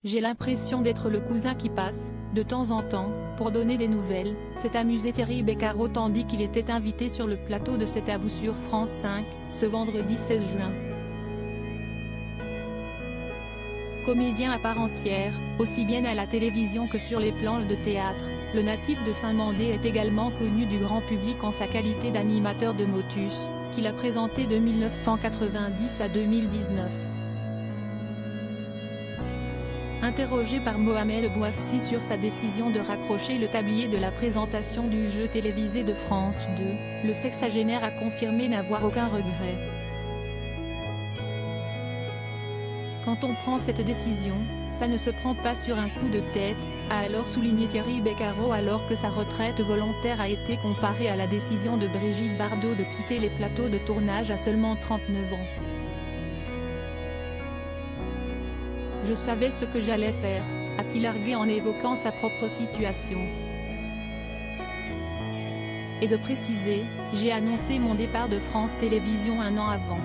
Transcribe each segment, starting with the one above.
J'ai l'impression d'être le cousin qui passe, de temps en temps, pour donner des nouvelles, s'est amusé Thierry Beccaro tandis qu'il était invité sur le plateau de C'est à vous sur France 5, ce vendredi 16 juin. Comédien à part entière, aussi bien à la télévision que sur les planches de théâtre, le natif de Saint-Mandé est également connu du grand public en sa qualité d'animateur de Motus, qu'il a présenté de 1990 à 2019. Interrogé par Mohamed Bouafsi sur sa décision de raccrocher le tablier de la présentation du jeu télévisé de France 2, le sexagénaire a confirmé n'avoir aucun regret. Quand on prend cette décision, ça ne se prend pas sur un coup de tête, a alors souligné Thierry Beccaro alors que sa retraite volontaire a été comparée à la décision de Brigitte Bardot de quitter les plateaux de tournage à seulement 39 ans. Je savais ce que j'allais faire, a-t-il argué en évoquant sa propre situation. Et de préciser, j'ai annoncé mon départ de France Télévisions un an avant.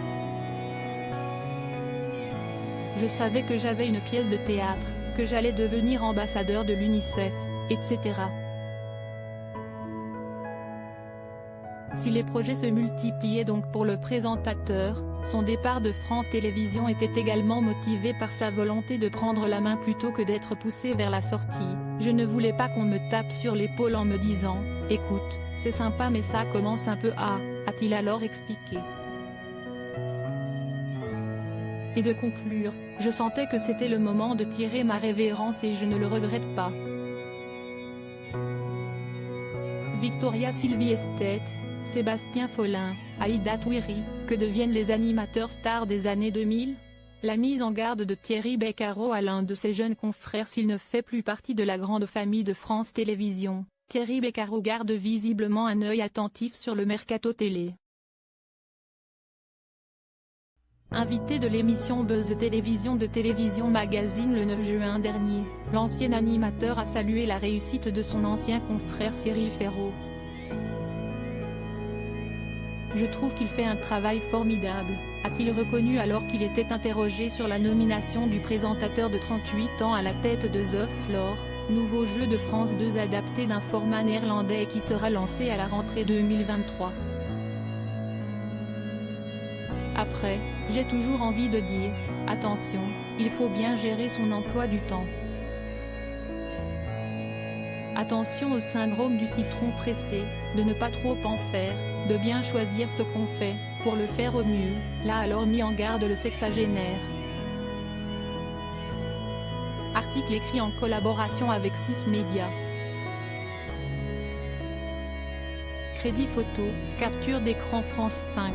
Je savais que j'avais une pièce de théâtre, que j'allais devenir ambassadeur de l'UNICEF, etc. Si les projets se multipliaient donc pour le présentateur, son départ de France Télévisions était également motivé par sa volonté de prendre la main plutôt que d'être poussé vers la sortie. Je ne voulais pas qu'on me tape sur l'épaule en me disant « Écoute, c'est sympa mais ça commence un peu à », a-t-il alors expliqué. Et de conclure, je sentais que c'était le moment de tirer ma révérence et je ne le regrette pas. Victoria Sylvie Estet, Sébastien Follin, Aïda Touiri, que deviennent les animateurs stars des années 2000 ? La mise en garde de Thierry Beccaro à l'un de ses jeunes confrères s'il ne fait plus partie de la grande famille de France Télévisions. Thierry Beccaro garde visiblement un œil attentif sur le mercato télé. Invité de l'émission Buzz Télévision de Télévision Magazine le 9 juin dernier, l'ancien animateur a salué la réussite de son ancien confrère Cyril Ferraud. Je trouve qu'il fait un travail formidable, a-t-il reconnu alors qu'il était interrogé sur la nomination du présentateur de 38 ans à la tête de The Floor, nouveau jeu de France 2 adapté d'un format néerlandais et qui sera lancé à la rentrée 2023. Après, j'ai toujours envie de dire, attention, il faut bien gérer son emploi du temps. Attention au syndrome du citron pressé, de ne pas trop en faire, de bien choisir ce qu'on fait, pour le faire au mieux, l'a alors mis en garde le sexagénaire. Article écrit en collaboration avec 6 Médias. Crédit photo, capture d'écran France 5.